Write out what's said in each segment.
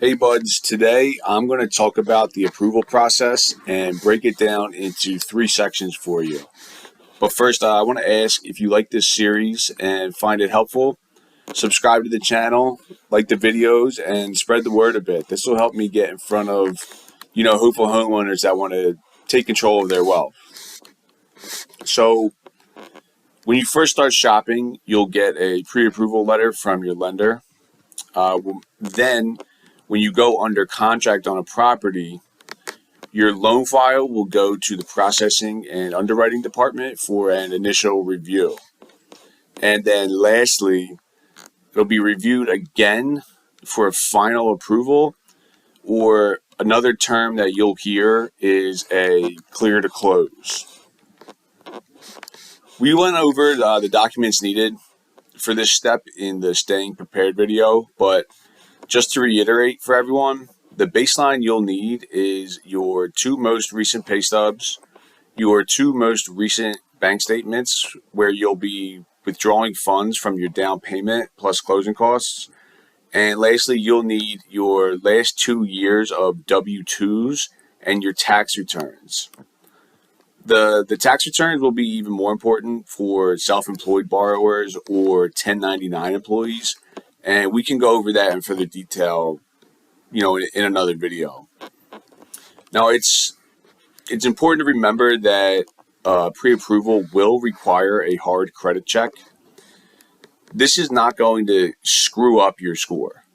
Hey buds, today I'm going to talk about the approval process and break it down into three sections for you. But first, I want to ask if you like this series and find it helpful, subscribe to the channel, like the videos, and spread the word a bit. This will help me get in front of, hopeful homeowners that want to take control of their wealth. So, when you first start shopping, you'll get a pre-approval letter from your lender. Then, when you go under contract on a property, your loan file will go to the processing and underwriting department for an initial review. And then lastly, it'll be reviewed again for a final approval, or another term that you'll hear is a clear to close. We went over the documents needed for this step in the Staying Prepared video, but just to reiterate for everyone, the baseline you'll need is your two most recent pay stubs, your two most recent bank statements where you'll be withdrawing funds from your down payment plus closing costs. And lastly, you'll need your last 2 years of W-2s and your tax returns. The tax returns will be even more important for self-employed borrowers or 1099 employees. And we can go over that in further detail, in another video. Now, it's important to remember that pre-approval will require a hard credit check. This is not going to screw up your score.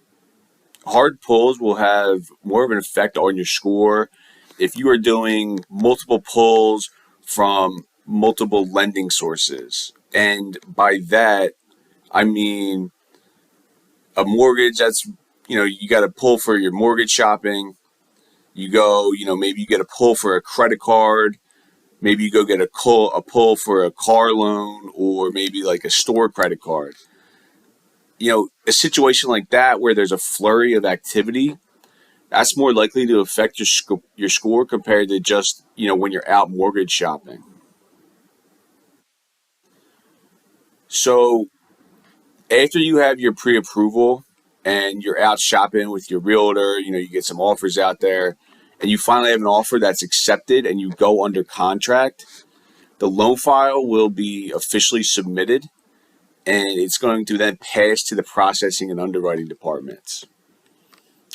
Hard pulls will have more of an effect on your score if you are doing multiple pulls from multiple lending sources. And by that, I mean a mortgage that's, you got to pull for your mortgage shopping. You go, maybe you get a pull for a credit card. Maybe you go get a pull for a car loan, or maybe like a store credit card. A situation like that where there's a flurry of activity, that's more likely to affect your score compared to just, when you're out mortgage shopping. So after you have your pre-approval and you're out shopping with your realtor, you get some offers out there, and you finally have an offer that's accepted and you go under contract, the loan file will be officially submitted, and it's going to then pass to the processing and underwriting departments.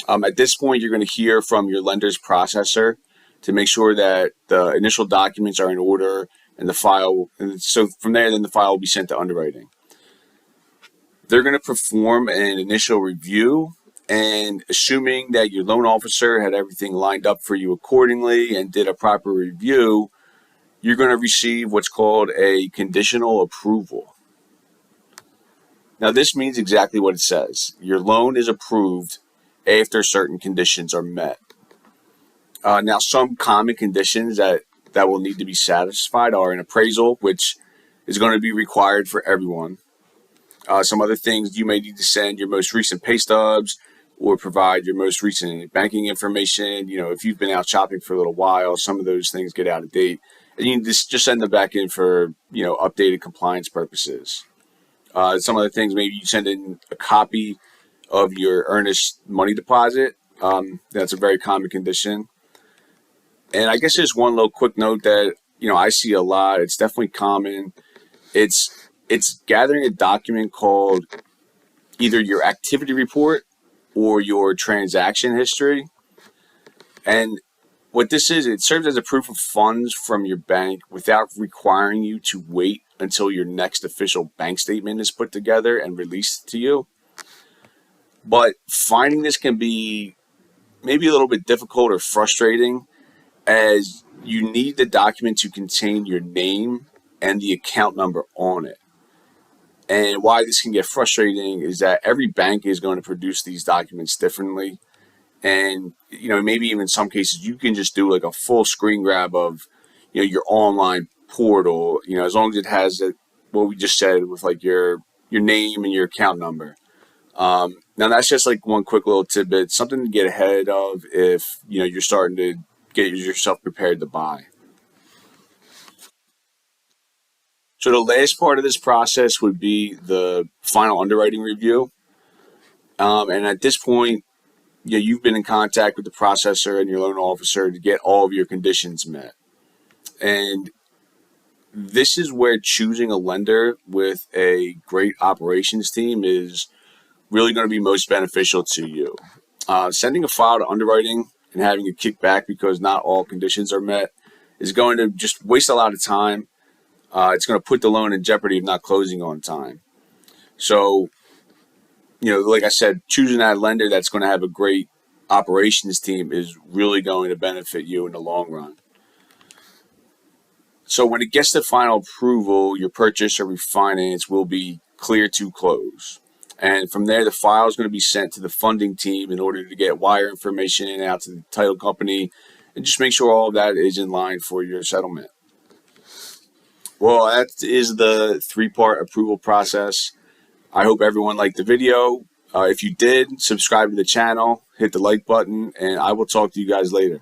At this point, you're going to hear from your lender's processor to make sure that the initial documents are in order and the file, and so from there, then the file will be sent to underwriting. They're going to perform an initial review, and assuming that your loan officer had everything lined up for you accordingly and did a proper review, you're going to receive what's called a conditional approval. Now, this means exactly what it says. Your loan is approved after certain conditions are met. Now, some common conditions that will need to be satisfied are an appraisal, which is going to be required for everyone. Some other things, you may need to send your most recent pay stubs or provide your most recent banking information. If you've been out shopping for a little while, some of those things get out of date. And you can just send them back in for, updated compliance purposes. Some other things, maybe you send in a copy of your earnest money deposit. That's a very common condition. And I guess just one little quick note that, I see a lot. It's definitely common. It's gathering a document called either your activity report or your transaction history. And what this is, it serves as a proof of funds from your bank without requiring you to wait until your next official bank statement is put together and released to you. But finding this can be maybe a little bit difficult or frustrating, as you need the document to contain your name and the account number on it. And why this can get frustrating is that every bank is going to produce these documents differently. And, maybe even in some cases, you can just do like a full screen grab of, your online portal, as long as it has what we just said with like your name and your account number. Now that's just like one quick little tidbit, something to get ahead of if, you're starting to get yourself prepared to buy. So the last part of this process would be the final underwriting review. And at this point, you've been in contact with the processor and your loan officer to get all of your conditions met. And this is where choosing a lender with a great operations team is really going to be most beneficial to you. Sending a file to underwriting and having a kickback because not all conditions are met is going to just waste a lot of time. It's going to put the loan in jeopardy of not closing on time. So, like I said, choosing that lender that's going to have a great operations team is really going to benefit you in the long run. So when it gets to final approval, your purchase or refinance will be clear to close. And from there, the file is going to be sent to the funding team in order to get wire information out to the title company and just make sure all of that is in line for your settlement. Well, that is the 3-part approval process. I hope everyone liked the video. If you did, subscribe to the channel, hit the like button, and I will talk to you guys later.